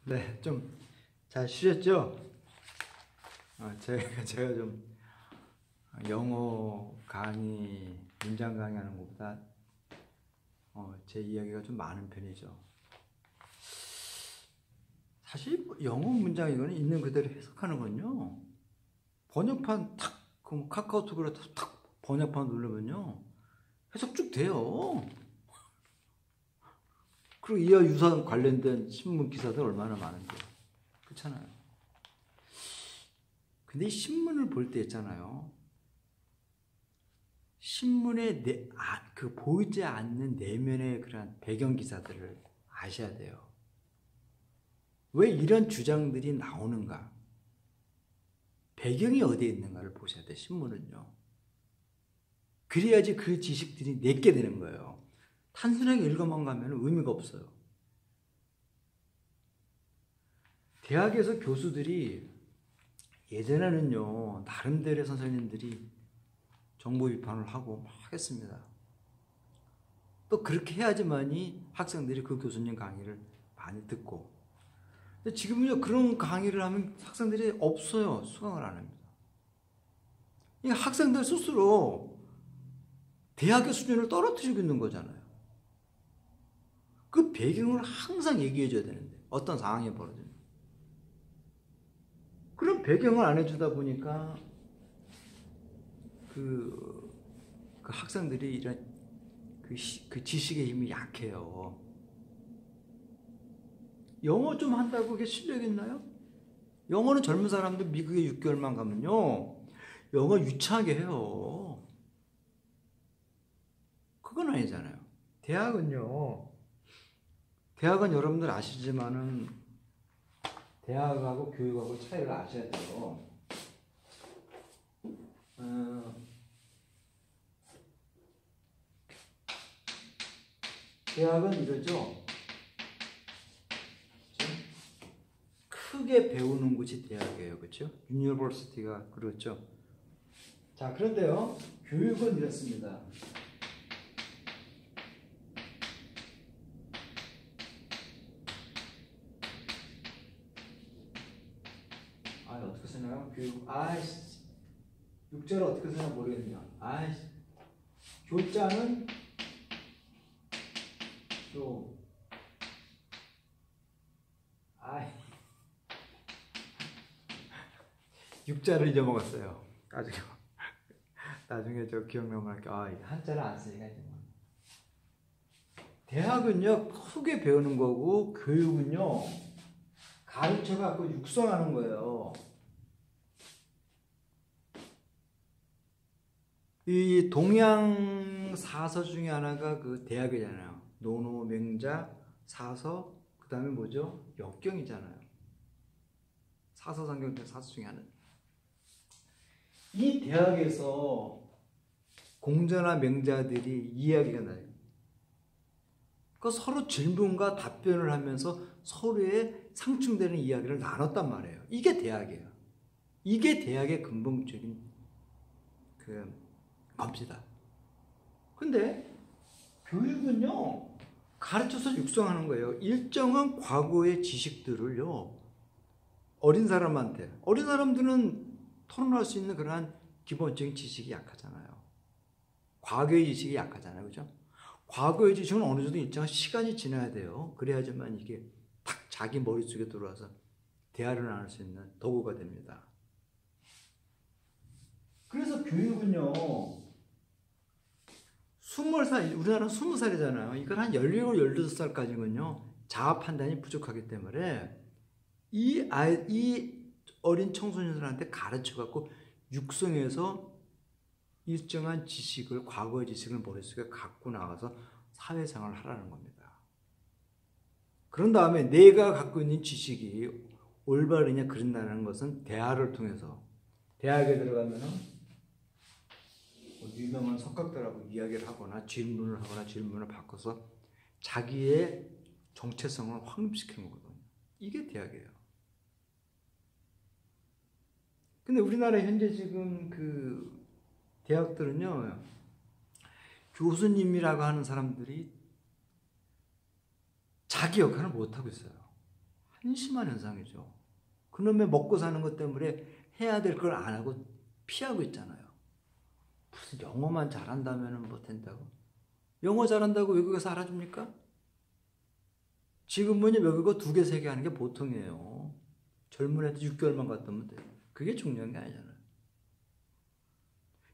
네, 좀 잘 쉬셨죠? 제가 좀 영어 강의, 문장 강의하는 것보다 제 이야기가 좀 많은 편이죠. 사실 영어 문장 이거는 있는 그대로 해석하는 건요. 번역판 탁, 카카오톡으로 탁 번역판 누르면요. 해석 쭉 돼요. 그리고 이와 유사한 관련된 신문 기사들 얼마나 많은데. 그렇잖아요. 근데 이 신문을 볼 때 있잖아요. 신문에 보이지 않는 내면의 그런 배경 기사들을 아셔야 돼요. 왜 이런 주장들이 나오는가? 배경이 어디에 있는가를 보셔야 돼요. 신문은요. 그래야지 그 지식들이 내게 되는 거예요. 단순하게 읽어만 가면 의미가 없어요. 대학에서 교수들이 예전에는요. 나름대로 선생님들이 정보 비판을 하고 막 했습니다. 또 그렇게 해야지만이 학생들이 그 교수님 강의를 많이 듣고. 근데 지금은요, 그런 강의를 하면 학생들이 없어요. 수강을 안 합니다. 이 학생들 스스로 대학의 수준을 떨어뜨리고 있는 거잖아요. 그 배경을 항상 얘기해 줘야 되는데, 어떤 상황이 벌어지는. 그런 배경을 안 해주다 보니까, 그 학생들이 이런 그 지식의 힘이 약해요. 영어 좀 한다고 그게 실력이 있나요? 영어는 젊은 사람들 미국에 6개월만 가면요. 영어 유창하게 해요. 그건 아니잖아요. 대학은 여러분들 아시지만은 대학하고 교육하고 차이를 아셔야 돼요. 대학은 이러죠. 크게 배우는 곳이 대학이에요. 그렇죠? 유니버시티가 그렇죠. 자, 그런데요. 교육은 이렇습니다. 어떻게 쓰나요? 교육. 육자를 어떻게 쓰나 모르겠네요. 교자는 교. 육자를 잊어먹었어요. 나중에 저 기억나면 한자를 안 쓰니까 이제. 대학은요, 크게 배우는 거고, 교육은요, 가르쳐갖고 육성하는 거예요. 이 동양 사서 중에 하나가 그 대학이잖아요. 논어, 맹자, 사서, 그 다음에 뭐죠? 역경이잖아요. 사서, 상경, 사서 중에 하나. 이 대학에서 공자나 맹자들이 이야기가 나요. 그 서로 질문과 답변을 하면서 서로의 상충되는 이야기를 나눴단 말이에요. 이게 대학이에요. 이게 대학의 근본적인 겁니다. 근데 교육은요, 가르쳐서 육성하는 거예요. 일정한 과거의 지식들을요, 어린 사람들은 토론할 수 있는 그러한 기본적인 지식이 약하잖아요. 과거의 지식이 약하잖아요. 그죠? 과거의 지식은 어느 정도 일정한 시간이 지나야 돼요. 그래야지만 이게 딱 자기 머릿속에 들어와서 대화를 나눌 수 있는 도구가 됩니다. 그래서 교육은요, 20살, 우리나라는 20살이잖아요. 이걸 한 17, 18살까지는요, 자아 판단이 부족하기 때문에 이 어린 청소년들한테 가르쳐갖고 육성해서 일정한 지식을, 과거의 지식을 머릿속에 갖고 나가서 사회생활을 하라는 겁니다. 그런 다음에 내가 갖고 있는 지식이 올바르냐 그런다는 것은 대화를 통해서, 대학에 들어가면은 유명한 석학들하고 이야기를 하거나 질문을 바꿔서 자기의 정체성을 확립시키는 거거든요. 이게 대학이에요. 근데 우리나라 현재 지금 그 대학들은요, 교수님이라고 하는 사람들이 자기 역할을 못하고 있어요. 한심한 현상이죠. 그놈의 먹고 사는 것 때문에 해야 될 걸 안 하고 피하고 있잖아요. 무슨 영어만 잘한다면 뭐 된다고? 영어 잘한다고 외국에서 알아줍니까? 지금은 외국어 2개, 3개 하는 게 보통이에요. 젊은 애들 6개월만 갔다 오면 돼요. 그게 중요한 게 아니잖아요.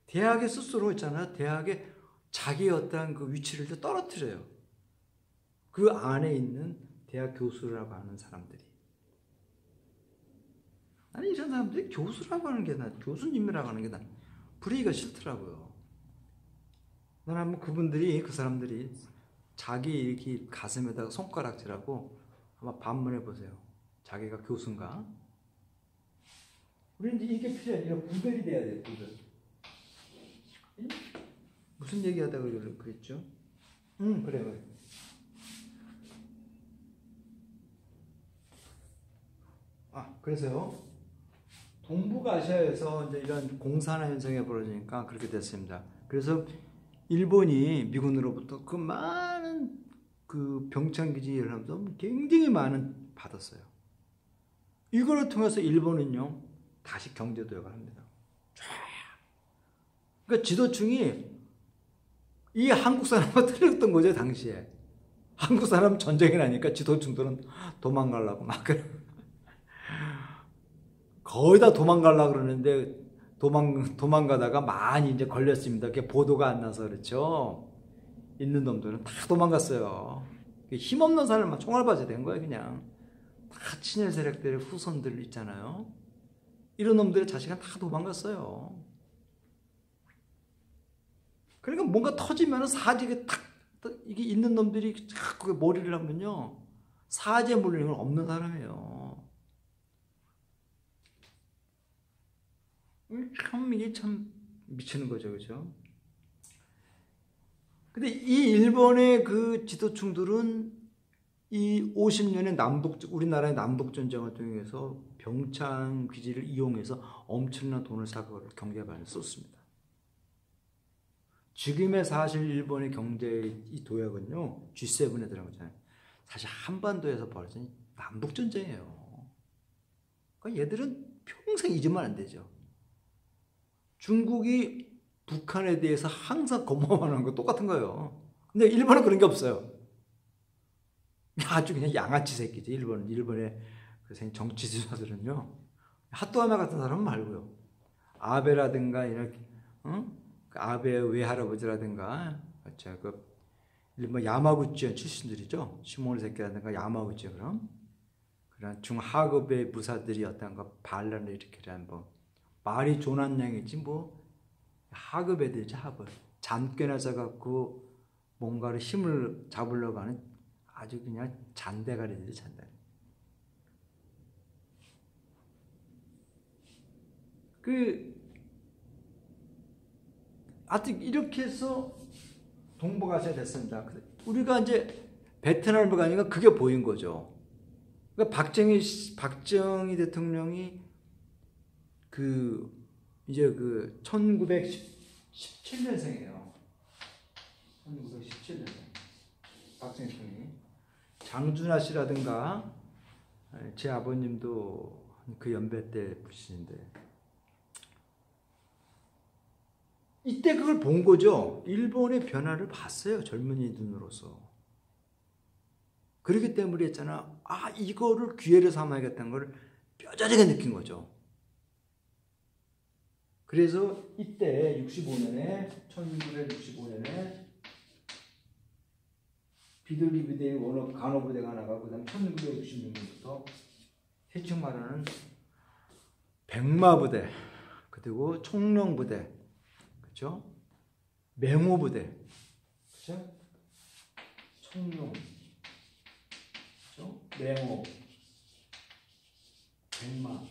대학에 스스로 있잖아요. 대학에 자기의 어떠한 그 위치를 떨어뜨려요. 그 안에 있는 대학 교수라고 하는 사람들이. 나는 이런 사람들이 교수라고 하는 게 교수님이라고 하는 게 부르기가 싫더라고요. 나는 한번 그 사람들이 자기 이렇게 가슴에다가 손가락질하고 한번 반문해 보세요. 자기가 교수인가? 우리는 이게 필요해. 이런 구별이 돼야 돼, 구별. 무슨 얘기하다가 그랬죠? 그래. 그래서요. 동북아시아에서 이제 이런 공산화 현상이 벌어지니까 그렇게 됐습니다. 그래서 일본이 미군으로부터 그 많은 그 병창기지를 하면서 굉장히 많은 받았어요. 이거를 통해서 일본은요 다시 경제 도약을 합니다. 그러니까 지도층이 이 한국 사람과 틀렸던 거죠 당시에. 한국 사람 전쟁이 나니까 지도층들은 도망가려고 막 거의 다 도망가려고 그러는데 도망가다가 많이 이제 걸렸습니다. 그게 보도가 안 나서 그렇죠. 있는 놈들은 다 도망갔어요. 힘없는 사람만 총알바지 된 거예요, 그냥. 다 친일 세력들의 후손들 있잖아요. 이런 놈들의 자식은 다 도망갔어요. 그러니까 뭔가 터지면 사지게 탁, 이게 있는 놈들이 자꾸 머리를 하면요. 사지에 물리는 건 없는 사람이에요. 이게 참 미치는 거죠, 그죠? 근데 이 일본의 그 지도층들은 이 50년의 우리나라의 남북전쟁을 통해서 병창 기지를 이용해서 엄청난 돈을 사고 경제 발전에 썼습니다. 지금의 사실 일본의 경제 이 도약은요, G7에 들어간 거잖아요. 사실 한반도에서 벌어진 남북전쟁이에요. 그러니까 얘들은 평생 잊으면 안 되죠. 중국이 북한에 대해서 항상 고마워하는 거 똑같은 거예요. 근데 일본은 그런 게 없어요. 아주 그냥 양아치 새끼지. 일본의 그 정치 지도자들은요. 하토야마 같은 사람 말고요. 아베라든가 이렇게 아베 외할아버지라든가 그 일본 야마구치 출신들이죠. 시모노세키라든가 야마구치 그런 중하급의 무사들이 어떤 거 반란을 일으키려는 말이 조난 양이지 하급 애들이지 하급. 잔꾀나 써갖고 뭔가를 힘을 잡으려고 하는 아주 그냥 잔대가리들이 잔대가리. 하여튼 이렇게 해서 동북아시아 됐습니다. 우리가 이제 베트남을 가니까 그게 보인 거죠. 그러니까 박정희 대통령이 이제 1917년생이에요. 1917년생. 박정희 대통령이. 장준하 씨라든가, 제 아버님도 그 연배 때 부시인데, 이때 그걸 본 거죠. 일본의 변화를 봤어요. 젊은이 눈으로서. 그렇기 때문에 했잖아. 이거를 기회를 삼아야겠다는 걸 뼈저리게 느낀 거죠. 그래서 이때 1965년에 비둘기 부대의 간호부대가 나가고 그다음 1966년부터 대충 말하는 백마부대 그리고 총령부대 그렇죠? 맹호부대 그렇죠? 총령 그렇죠? 맹호 백마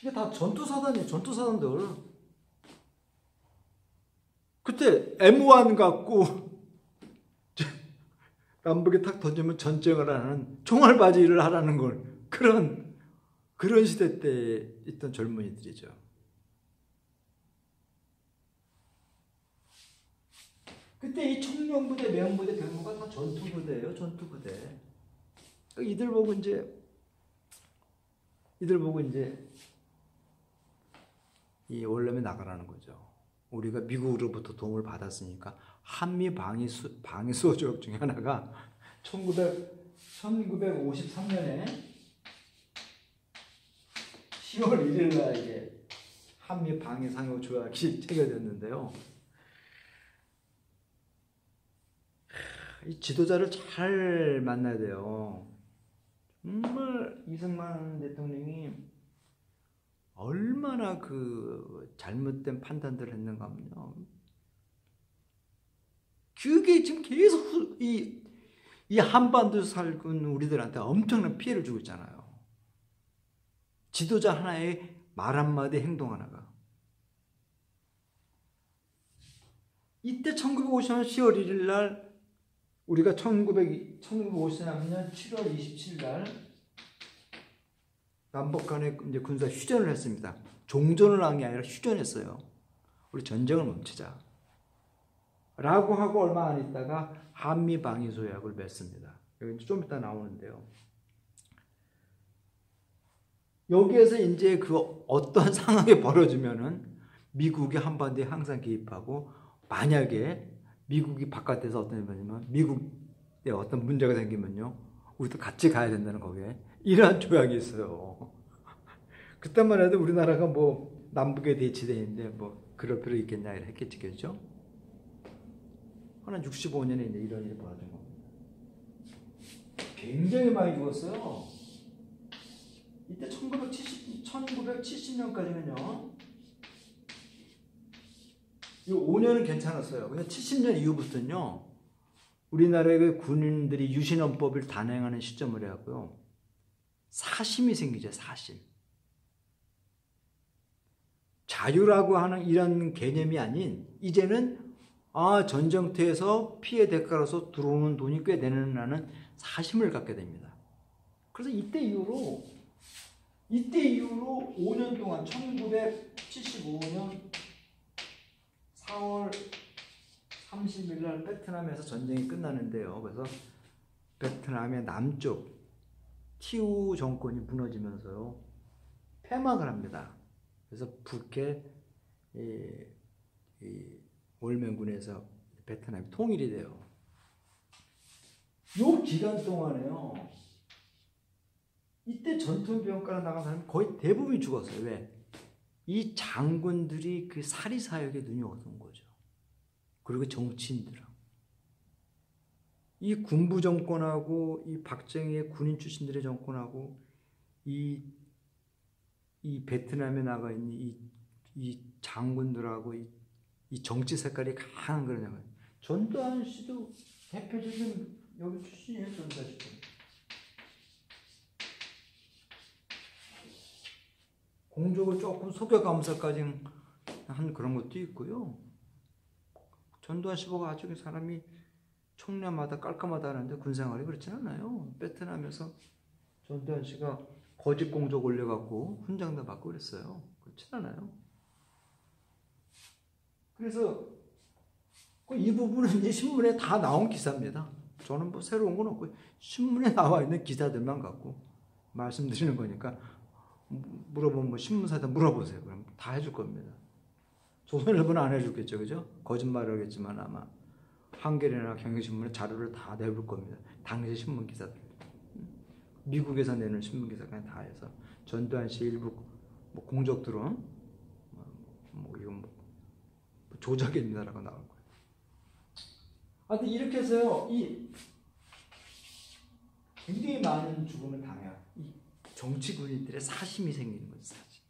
이게 다 전투사단이에요. 전투사단들. 그때 M1 갖고 남북에 탁 던지면 전쟁을 하는 총알바지를 하라는 걸 그런 시대 때 있던 젊은이들이죠. 그때 이 청룡부대, 명부대, 백모가 다 전투부대예요. 전투부대. 이들 보고 이제 이 원룸에 나가라는 거죠. 우리가 미국으로부터 도움을 받았으니까 한미 방위수호 조약 중에 하나가 1953년에 10월 1일 날 이게 한미 방위 상호 조약이 체결됐는데요. 이 지도자를 잘 만나야 돼요. 정말 이승만 대통령이 얼마나 그 잘못된 판단들을 했는가 하면요. 그게 지금 계속 이 한반도에서 살고 있는 우리들한테 엄청난 피해를 주고 있잖아요. 지도자 하나의 말 한마디 행동 하나가. 이때 1950년 10월 1일 날 우리가 1953년 7월 27일 날 남북 간에 이제 군사 휴전을 했습니다. 종전을 한 게 아니라 휴전했어요. 우리 전쟁을 멈추자. 라고 하고 얼마 안 있다가 한미 방위 조약을 맺습니다. 여기 좀 이따 나오는데요. 여기에서 이제 그 어떤 상황이 벌어지면은 미국이 한반도에 항상 개입하고, 만약에 미국이 바깥에서 어떤 일이 벌어지면 미국에 어떤 문제가 생기면요, 우리도 같이 가야 된다는 거기에 이러한 조약이 있어요. 그때만 해도 우리나라가 뭐 남북에 대치대인데 뭐 그럴 필요 있겠냐 했겠지, 그죠? 한 65년에 이제 이런 일이 벌어진 겁니다. 굉장히 많이 죽었어요. 이때 1970년까지는요, 이 5년은 괜찮았어요. 근데 70년 이후부터는요, 우리나라의 군인들이 유신헌법을 단행하는 시점을 해갖고요, 사심이 생기죠, 사심. 자유라고 하는 이런 개념이 아닌, 이제는 전쟁터에서 피해 대가로서 들어오는 돈이 꽤 되는라는 사심을 갖게 됩니다. 그래서 이때 이후로 5년 동안 1975년 4월 30일 날 베트남에서 전쟁이 끝나는데요. 그래서 베트남의 남쪽 티우 정권이 무너지면서요, 패망을 합니다. 그래서 북해 월맹군에서 베트남이 통일이 돼요. 요 기간 동안에요, 이때 전투병과로 나간 사람이 거의 대부분이 죽었어요. 왜? 이 장군들이 그 사리사욕에 눈이 어두운 거죠. 그리고 정치인들하고. 이 군부 정권하고 이 박정희의 군인 출신들의 정권하고 이 베트남에 나가 있는 이 장군들하고 이 정치 색깔이 강한 그런. 전두환 씨도 대표적인 여기 출신이에요, 전두환 씨도. 공적을 조금 속여가면서까지 한 그런 것도 있고요. 전두환 씨 보고 아주 사람이 청렴하다, 깔끔하다 하는데 군생활이 그렇진 않아요. 베트남에서 전두환 씨가 거짓 공적 올려갖고 훈장도 받고 그랬어요. 그렇진 않아요. 그래서 이 부분은 이제 신문에 다 나온 기사입니다. 저는 뭐 새로운 건 없고 신문에 나와 있는 기사들만 갖고 말씀드리는 거니까, 물어보면 뭐 신문사에다 물어보세요. 그럼 다 해줄 겁니다. 조선일보는 안 해줬겠죠, 그죠? 거짓말을 하겠지만 아마 한겨레나 경향신문에 자료를 다 내볼 겁니다. 당시 신문 기사들, 미국에서 내는 신문 기사까지 다 해서 전두환 씨 일부 뭐 공적들은 이건 조작입니다라고 나올 거예요. 하여튼 이렇게 해서요, 굉장히 많은 죽음을 당해요. 정치 군인들의 사심이 생기는 거죠, 사심.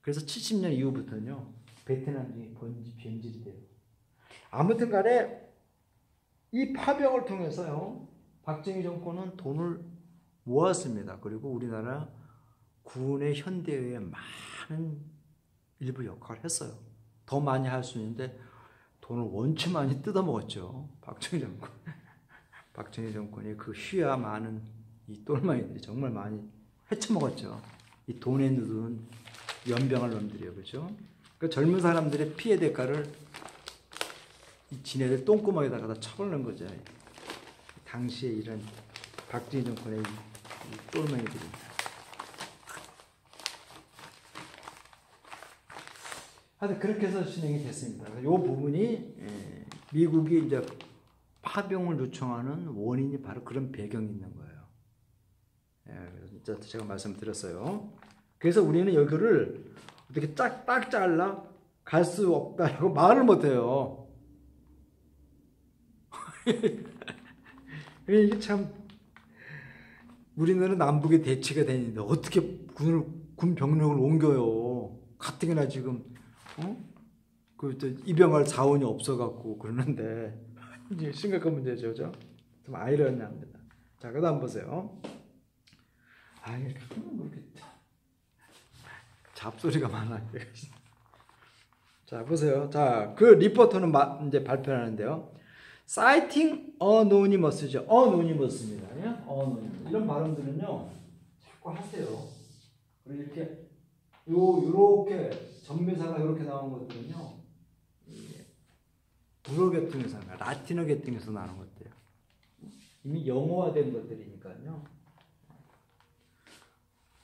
그래서 70년 이후부터는요, 베트남이 변질이 돼요. 아무튼 간에 이 파병을 통해서요, 박정희 정권은 돈을 모았습니다. 그리고 우리나라 군의 현대에 많은 일부 역할을 했어요. 더 많이 할 수 있는데 돈을 원체 많이 뜯어먹었죠, 박정희 정권. 박정희 정권이 그 휘하 많은 이 똘마이들이 정말 많이 헤쳐먹었죠. 이 돈에 누른 연병할 놈들이요, 그렇죠? 그 젊은 사람들의 피해 대가를 지네들 똥구멍에다가 다 쳐버리는 거죠. 당시에 이런 박지희 정권의 이 똘맹이들입니다. 하여튼 그렇게 해서 진행이 됐습니다. 이 부분이 미국이 이제 파병을 요청하는 원인이 바로 그런 배경이 있는 거예요. 그래서 제가 말씀드렸어요. 그래서 우리는 여기를 어떻게 딱 잘라 갈 수 없다라고 말을 못해요. 이게 참 우리나라 남북의 대치가 되는데 어떻게 군 병력을 옮겨요? 가뜩이나 지금 그 입영할 자원이 없어갖고 그러는데 이제 심각한 문제죠, 좀 아이러니합니다. 자, 그다음 보세요. 이렇게 잡소리가 많아. 자, 보세요. 자, 그 리포터는 이제 발표하는데요. Citing anonymous죠. anonymous입니다. anonymous. 이런 발음들은요, 자꾸 하세요. 그리고 이렇게 요렇게 전미사가 이렇게 나온 것들은요, 불어 계통에서 라틴어 계통에서 나오는 것들이에요. 이미 영어화된 것들이니까요.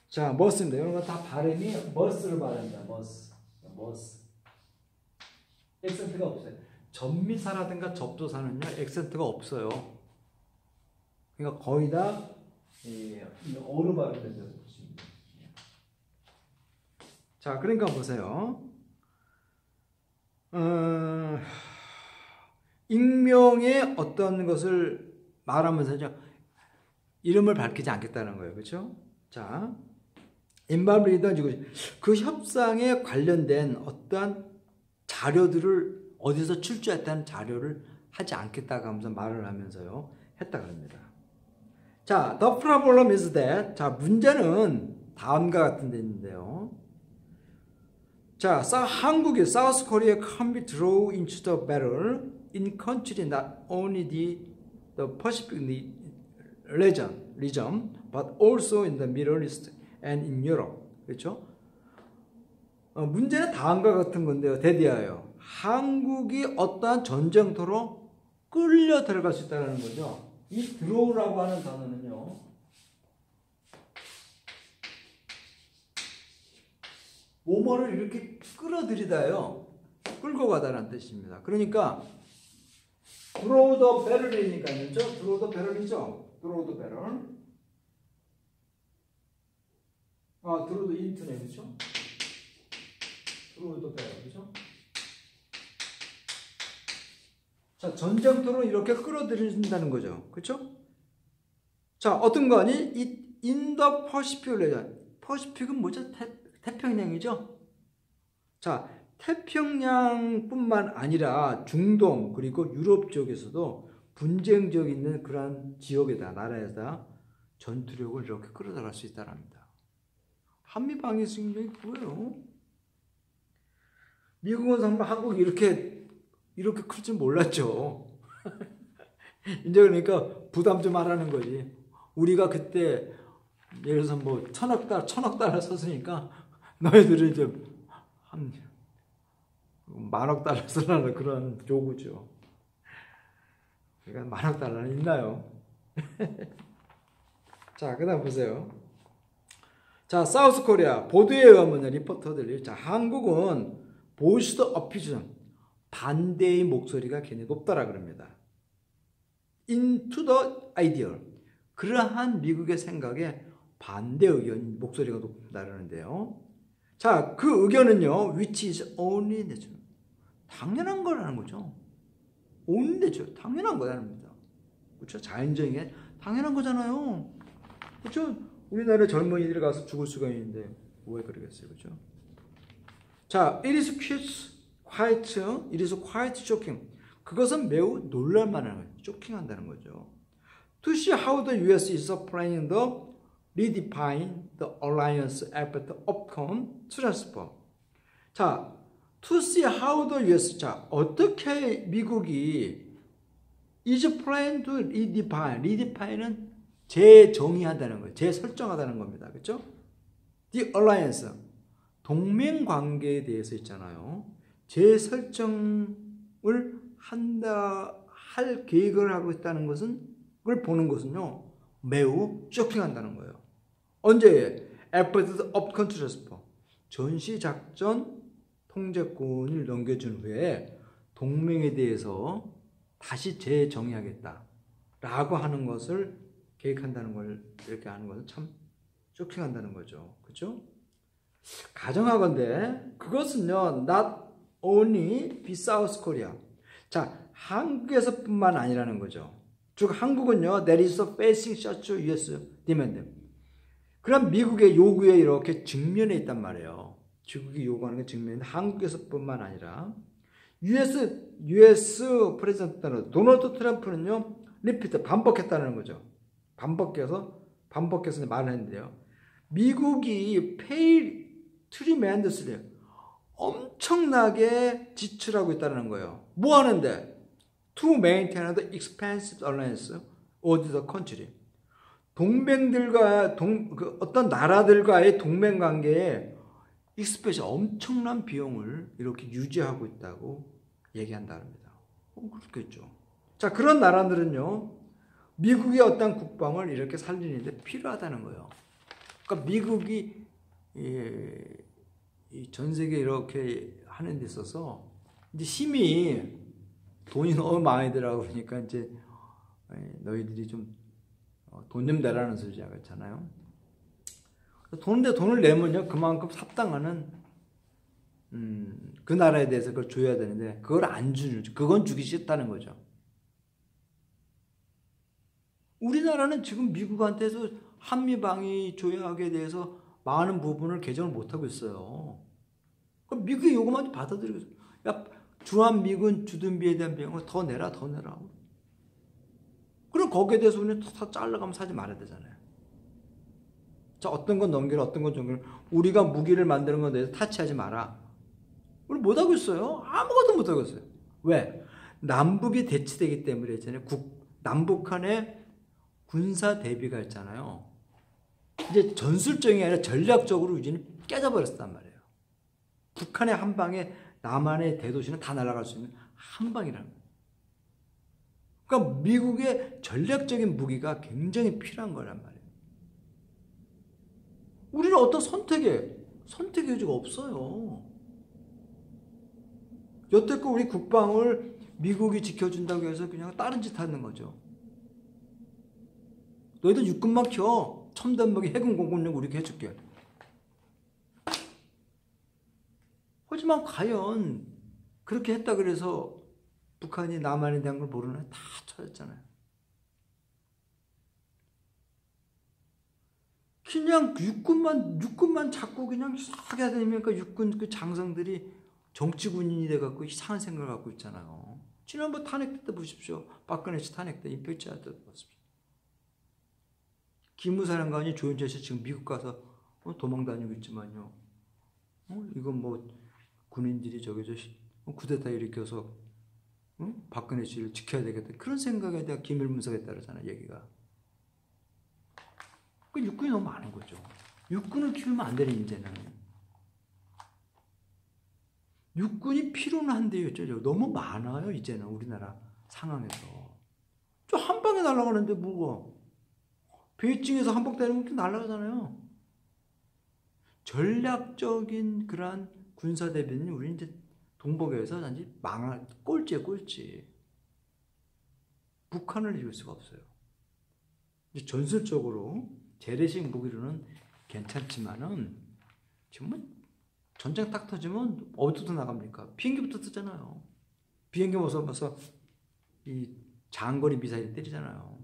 자, 머스입니다. 이런 거 다 발음이 머스를 발음합니다. 머스. 액센트가 없어요. 전미사라든가 접조사는요, 액센트가 없어요. 그러니까 거의 다 어로 발음된다고 보시면 돼요. 자, 그러니까 보세요. 익명의 어떤 것을 말하면서죠, 이름을 밝히지 않겠다는 거예요. 그렇죠? 자, 인바블리던 그 협상에 관련된 어떠한 자료들을 어디서 출처했다는 자료를 하지 않겠다고 하면서 말을 하면서요 했다 그럽니다. 자, the problem is that, 자, 문제는 다음과 같은 데 있는데요. 자, 한국이 South Korea can be drawn into the battle in country not only the Pacific region, but also in the Middle East and in Europe. 그렇죠? 문제는 다음과 같은 건데요. 대디하여 한국이 어떠한 전쟁터로 끌려 들어갈 수 있다는 거죠. 이 드로우라고 하는 단어는요, 뭐뭐를 이렇게 끌어들이다요, 끌고 가다라는 뜻입니다. 그러니까 드로우 더 배럴이니까요. 드로우 더 배럴이죠. 드로우 더 배럴. 드로우 더 인트네, 그렇죠? 드로우 더 배럴, 그렇죠? 자, 전쟁터로 이렇게 끌어들인다는 거죠. 그렇죠? 자, 어떤 거 아니? In the Pacific region. 퍼시픽은 뭐죠? 태평양이죠? 자, 태평양뿐만 아니라 중동 그리고 유럽 쪽에서도 분쟁적 있는 그러한 지역에다, 나라에다 전투력을 이렇게 끌어들어갈 수 있다는 겁니다. 한미 방위 승력이 뭐예요? 미국은 정말 한국이 이렇게 클 줄 몰랐죠. 이제 그러니까 부담 좀 하라는 거지. 우리가 그때 예를 들어서 뭐 1,000억 달러 썼으니까 너희들은 이제 한 10,000억 달러 쓰라는 그런 요구죠. 그러니까 10,000억 달러는 있나요? 자, 그다음 보세요. 자, 사우스 코리아 보도에 의하면 리포터들이, 자, 한국은 보이스 더 어피전, 반대의 목소리가 굉장히 높다라 그럽니다. into the ideal, 그러한 미국의 생각에 반대 의견 목소리가 높다라는데요. 자, 그 의견은요, which is only natural, 당연한 거라는 거죠. only natural, 당연한 거라는 겁니다. 그렇죠? 자연적인 당연한 거잖아요. 그렇죠? 우리나라 젊은이들이 가서 죽을 수가 있는데 왜 그러겠어요, 그렇죠? 자, it is quite shocking. 그것은 매우 놀랄만한 거예요. 쇼킹한다는 거죠. To see how the U.S. is planning to redefine the alliance effort upcoming transfer. 자, to see how the U.S. 자, 어떻게 미국이 is planning to redefine. redefine은 재정의한다는 거예요. 재설정하다는 겁니다. 그렇죠? The alliance, 동맹 관계에 대해서 있잖아요. 재설정을 할 계획을 하고 있다는 것은, 그걸 보는 것은요, 매우 쇼킹한다는 거예요. 언제? Efforts of control transfer. 전시작전 통제권을 넘겨준 후에 동맹에 대해서 다시 재정의하겠다 라고 하는 것을 계획한다는 걸 이렇게 하는 것은 참 쇼킹한다는 거죠. 그렇죠? 가정하건대 그것은요, not only be South Korea. 자, 한국에서뿐만 아니라는 거죠. 즉 한국은요, there is a facing such US demand. 그럼 미국의 요구에 이렇게 직면해 있단 말이에요. 중국이 요구하는 게 직면인데 한국에서뿐만 아니라 US 프레지던트 도널드 트럼프는요, 리피트 반복했다는 거죠. 반복해서 말을 했는데요. 미국이 pay tremendously 엄청나게 지출하고 있다는 거예요. 뭐 하는데? To maintain the expensive alliance with the country. 동맹들과 어떤 나라들과의 동맹 관계에 익스펜스 엄청난 비용을 이렇게 유지하고 있다고 얘기한다 합니다. 그렇겠죠. 자, 그런 나라들은요, 미국의 어떤 국방을 이렇게 살리는데 필요하다는 거예요. 그러니까 미국이 전 세계 이렇게 하는 데 있어서 이제 힘이 돈이 너무 많이 들어가고 그러니까 이제 너희들이 좀 돈 좀 내라는 소리가 있잖아요. 돈을 내면요, 그만큼 합당하는 그 나라에 대해서 그걸 줘야 되는데 그걸 안 주는, 그건 주기 싫다는 거죠. 우리나라는 지금 미국한테서 한미방위 조약에 대해서 많은 부분을 개정을 못하고 있어요. 그럼 미국의 요구만 받아들이고, 야, 주한미군 주둔비에 대한 비용을 더 내라. 그럼 거기에 대해서 우리는 다 잘라가면서 하지 말아야 되잖아요. 자, 어떤 건 넘기라, 어떤 건 넘기라. 우리가 무기를 만드는 것에 대해서 타치하지 마라. 우리 못하고 있어요. 아무것도 못하고 있어요. 왜? 남북이 대치되기 때문에 있잖아요. 남북한의 군사 대비가 있잖아요. 이제 전술적이 아니라 전략적으로 우리는 깨져버렸단 말이에요. 북한의 한 방에 남한의 대도시는 다 날아갈 수 있는 한 방이라는 거예요. 그러니까 미국의 전략적인 무기가 굉장히 필요한 거란 말이에요. 우리는 어떤 선택의 여지가 없어요. 여태껏 우리 국방을 미국이 지켜준다고 해서 그냥 다른 짓 하는 거죠. 너희들 육군만 켜. 첨단무기 해군 공군력 우리가 해줄게. 하지만 과연 그렇게 했다 그래서 북한이 남한에 대한 걸 모르나? 다 쳐졌잖아요. 그냥 육군만 자꾸 그냥 이상하게 하다니까 육군 그 장성들이 정치군인이 돼갖고 이상한 생각을 갖고 있잖아요. 지난번 탄핵 때 보십시오. 박근혜 씨 탄핵 때 임팩트 때 보십시오. 기무사령관이 조윤철 씨 지금 미국 가서 도망 다니고 있지만요. 이건 뭐 군인들이 쿠데타 일으켜서 박근혜 씨를 지켜야 되겠다. 그런 생각에 대한 기밀 분석에 따르잖아요. 얘기가. 그 육군이 너무 많은 거죠. 육군을 키우면 안 되는 이제는. 육군이 필요는 한데요. 너무 많아요. 이제는 우리나라 상황에서. 저 한 방에 날아가는데 뭐가. 베이징에서 한방 때리면 이렇게 날아가잖아요. 전략적인 그러한 군사 대비는 우리 이제 동북에서 단지 꼴찌에 꼴찌. 북한을 이길 수가 없어요. 이제 전술적으로 재래식 무기로는 괜찮지만은 지금 전쟁 딱 터지면 어디부터 나갑니까? 비행기부터 뜨잖아요. 비행기 모서서 이 장거리 미사일 때리잖아요.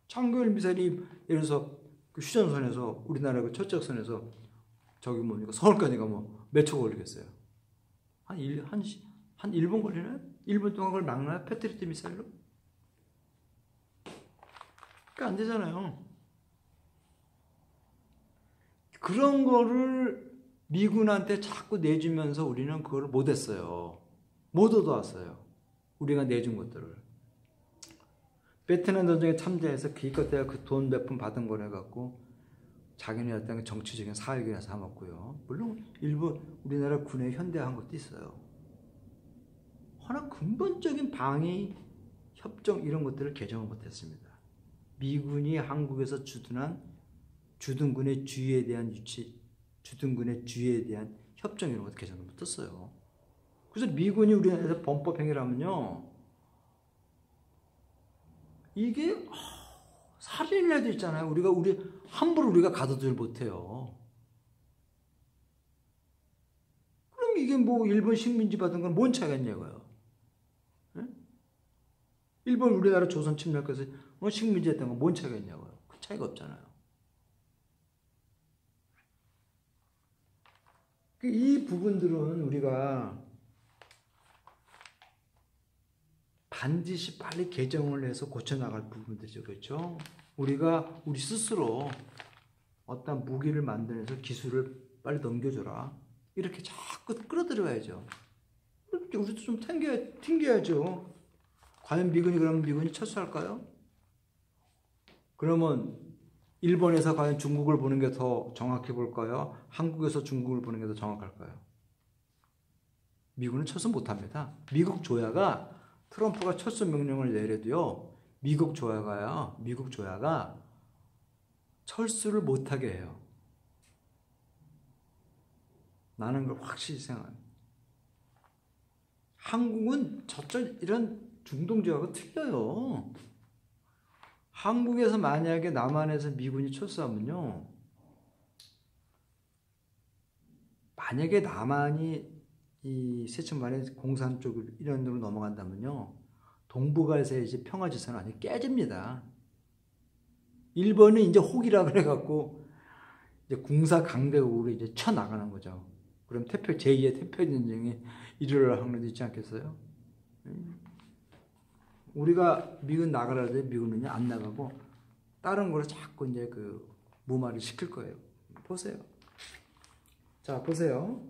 장거리 미사일이 예를 들어서 그 휴전선에서 우리나라 그 첫적선에서 저기 뭡니까 서울까지 가면 몇 초 걸리겠어요? 한 1분 걸리나요? 1분 동안 그걸 막나요? 패트리트 미사일로? 그러니까 안 되잖아요. 그런 거를 미군한테 자꾸 내주면서 우리는 그걸 못했어요. 못 얻어왔어요. 우리가 내준 것들을. 베트남 전쟁에 참전해서 기껏해야 그 돈 몇 푼 받은 거래 갖고 자기네 어떤 정치적인 사익이나 삼았고요. 물론 일부 우리나라 군에 현대화한 것도 있어요. 하나 근본적인 방위 협정 이런 것들을 개정을 못했습니다. 미군이 한국에서 주둔군의 주의에 대한 협정 이런 것도 개정을 못했어요. 그래서 미군이 우리나라에서 범법행위를 하면요, 이게 살인을 해도 있잖아요. 우리 함부로 우리가 가둬두질 못해요. 그럼 이게 뭐 일본 식민지 받은 건 뭔 차이가 있냐고요. 네? 일본 우리나라 조선 침략해서 식민지 했던 건 뭔 차이가 있냐고요. 그 차이가 없잖아요. 이 부분들은 우리가 반드시 빨리 개정을 해서 고쳐나갈 부분들이죠. 그렇죠? 우리가 우리 스스로 어떤 무기를 만들어서 기술을 빨리 넘겨줘라. 이렇게 자꾸 끌어들여야죠. 우리도 좀 튕겨야죠. 과연 그러면 미군이 철수할까요? 그러면 일본에서 과연 중국을 보는 게 더 정확해 볼까요? 한국에서 중국을 보는 게 더 정확할까요? 미군은 철수 못합니다. 미국 조야가 트럼프가 철수 명령을 내려도요, 미국 조야가 철수를 못하게 해요. 나는 걸 확실히 생각합니다. 한국은 이런 중동지역하고 틀려요. 한국에서 만약에 남한에서 미군이 철수하면요, 만약에 남한이 이 세천만에 공산 쪽으로 이런 데로 넘어간다면요, 동북아에서 이제 평화지선은 완전히 깨집니다. 일본은 이제 혹이라 그래갖고 이제 군사 강대국으로 이제 쳐나가는 거죠. 그럼 제2의 태평전쟁이 일어날 확률도 있지 않겠어요? 우리가 미군 나가라 해도 미군은 안 나가고 다른 거로 자꾸 이제 그 무마를 시킬 거예요. 보세요. 자, 보세요.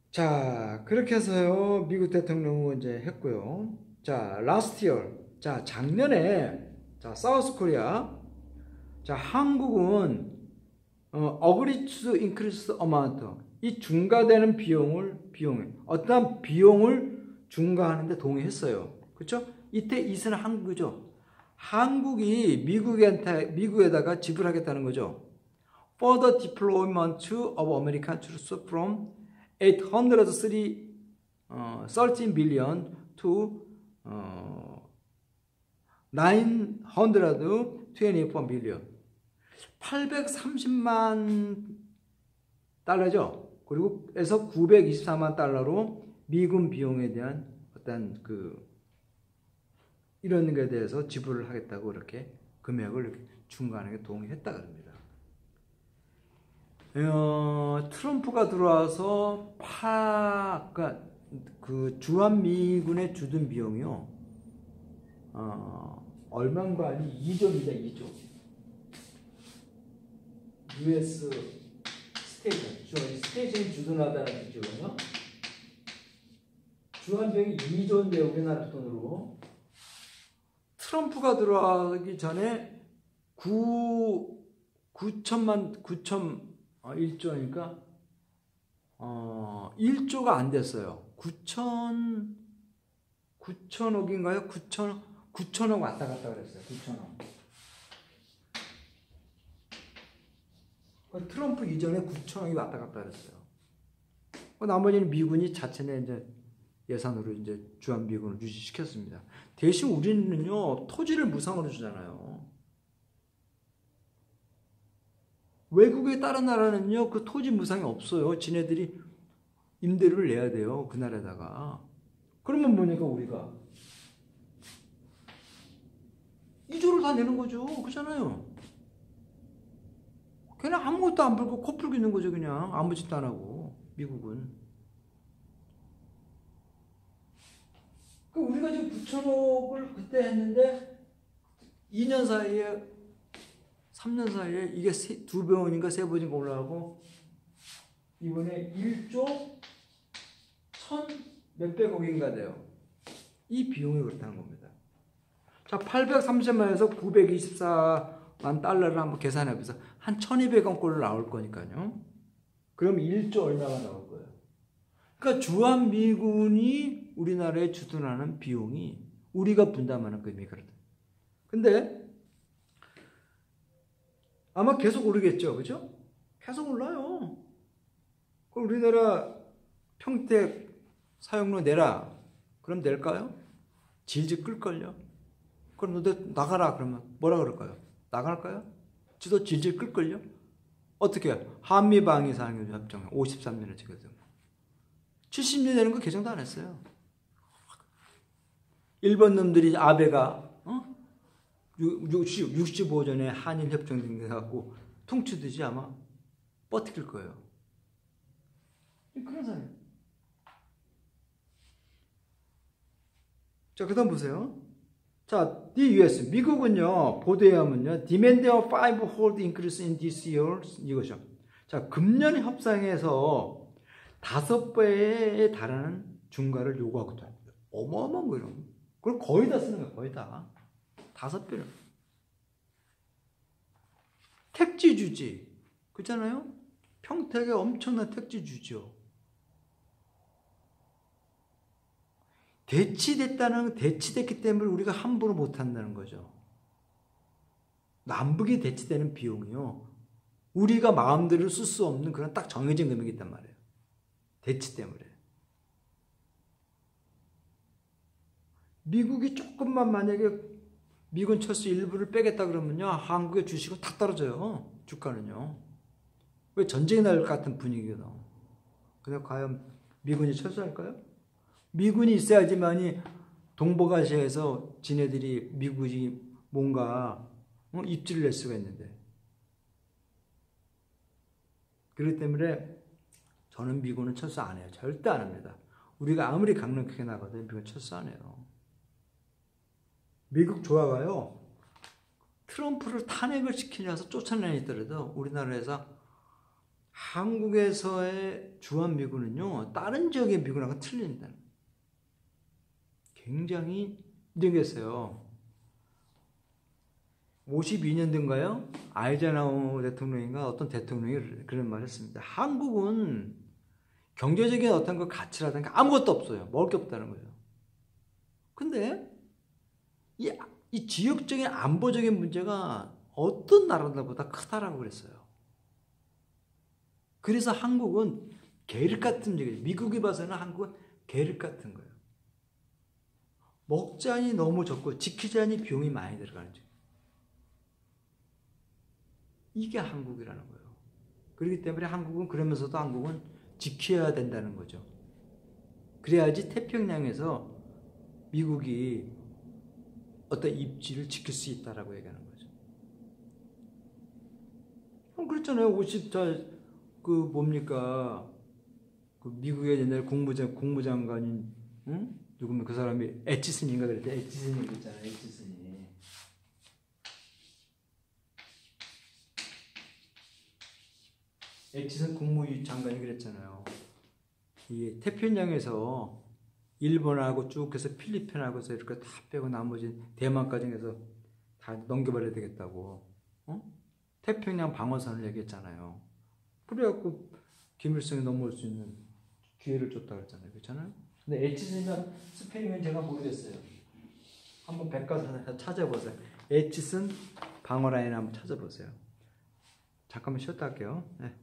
자, 그렇게 해서요, 미국 대통령은 이제 했고요. 자, last year. 자, 작년에, 자, 사우스 코리아. 자, 한국은, agreed to increase amount. 이 중과되는 어떤 비용을 중과하는데 동의했어요. 그렇죠? 이때 이스는 한국이죠. 한국이 미국에다가 지불하겠다는 거죠. For the deployment of American troops from 813 billion to 924 billion. 830만 달러죠. 그리고 에서 924만 달러로 미군 비용에 대한 어떤 이런 것에 대해서 지불을 하겠다고 이렇게 금액을 중간에 동의했다 그럽니다. 트럼프가 들어와서 그러니까 그 주한미군의 주둔 비용이요, 얼마인가 아니 2조입니다. 2조. US 스테이션이 주둔하다는 뜻이거든요. 주한비용이 2조인데 우리나라 돈으로. 트럼프가 들어가기 전에 1조니까 1조가 안 됐어요. 9천억인가요? 9천억 왔다 갔다 그랬어요. 9천억. 트럼프 이전에 9천억이 왔다 갔다 그랬어요. 나머지는 미군이 자체내 이제 예산으로 이제 주한미군을 유지시켰습니다. 대신 우리는요, 토지를 무상으로 주잖아요. 외국의 다른 나라는요, 그 토지 무상이 없어요. 지네들이 임대료를 내야 돼요. 그 나라에다가. 그러면 뭐니까 우리가 2조를 다 내는 거죠. 그렇잖아요. 그냥 아무것도 안 풀고 코 풀고 있는 거죠. 그냥 아무 짓도 안 하고 미국은. 우리가 지금 9천억을 그때 했는데 2년 사이에 3년 사이에 이게 2번인가 3번인가 올라가고 이번에 1조 1,000 몇백억인가 돼요. 이 비용이 그렇다는 겁니다. 자, 830만에서 924만 달러를 한번 계산해보세요. 한 1,200원꼴로 나올 거니까요. 그럼 1조 얼마가 나올 거예요. 그러니까 주한미군이 우리나라에 주둔하는 비용이 우리가 분담하는 금액이 그렇다. 근데 아마 계속 오르겠죠. 그죠? 계속 올라요. 그럼 우리나라 평택 사용료 내라. 그럼 낼까요? 질질 끌걸요. 그럼 너 나가라 그러면 뭐라 그럴까요? 나갈까요? 지도 질질 끌걸요? 어떻게 해요? 한미방위 상용 협정 53년에 지거든. 70년 되는 거 개정도 안 했어요. 일본 놈들이 아베가 65전에 한일 협정 등해갖고 통치듯이 아마 버틸 거예요. 그런 사람. 자, 그다음 보세요. 자, the US 미국은요 보도에 하면요 demand of five-fold increase in this year 이거죠. 자, 금년 협상에서 5배에 달하는 중과를 요구하거든요. 어마어마한 거예요. 그걸 거의 다 쓰는 거예요. 거의 다 5배를. 택지 주지 그렇잖아요. 평택에 엄청난 택지 주죠. 대치됐기 때문에 우리가 함부로 못한다는 거죠. 남북이 대치되는 비용이요. 우리가 마음대로 쓸 수 없는 그런 딱 정해진 금액이 있단 말이에요. 대치 때문에. 미국이 조금만 만약에 미군 철수 일부를 빼겠다 그러면요. 한국의 주식은 다 떨어져요. 주가는요. 왜 전쟁이 날 것 같은 분위기거든. 근데 과연 미군이 철수할까요? 미군이 있어야지만이 동북아시아에서 지네들이 미국이 뭔가 입지를 낼 수가 있는데. 그렇기 때문에 저는 미군은 철수 안 해요. 절대 안 합니다. 우리가 아무리 강력하게 나가도 미국은 철수 안 해요. 미국 조화가요. 트럼프를 탄핵을 시키려서 쫓아내더라도 우리나라에서 한국에서의 주한미군은요. 다른 지역의 미군하고 틀린다. 굉장히 이러겠어요. 52년도인가요? 아이젠하워 대통령인가 어떤 대통령이 그런 말을 했습니다. 한국은 경제적인 어떤 그 가치라든가 아무것도 없어요. 먹을 게 없다는 거죠. 근데 이 지역적인 안보적인 문제가 어떤 나라들보다 크다라고 그랬어요. 그래서 한국은 계륵 같은 얘기죠. 미국이 봐서는 한국은 계륵 같은 거예요. 먹자니 너무 적고 지키자니 비용이 많이 들어가는 죠. 이게 한국이라는 거예요. 그렇기 때문에 한국은 그러면서도 한국은 지켜야 된다는 거죠. 그래야지 태평양에서 미국이 어떤 입지를 지킬 수 있다라고 얘기하는 거죠. 그렇잖아요. 그 미국의 옛날 국무장관인 누구면 그 사람이 애치슨인가 그랬대. 애치슨이 그랬잖아요. 애치슨이. 애치슨 국무장관이 그랬잖아요. 이 태평양에서 일본하고 쭉 해서 필리핀하고서 이렇게 다 빼고 나머지 대만까지 해서 다 넘겨버려야 되겠다고. 태평양 방어선을 얘기했잖아요. 그래갖고 김일성이 넘어올 수 있는 기회를 줬다 그랬잖아요. 그렇잖아요? 근데 애치슨이나 스페인은 제가 모르겠어요. 한번 백과사전에서 찾아보세요. 애치슨 방어라인 한번 찾아보세요. 잠깐만 쉬었다 할게요. 네.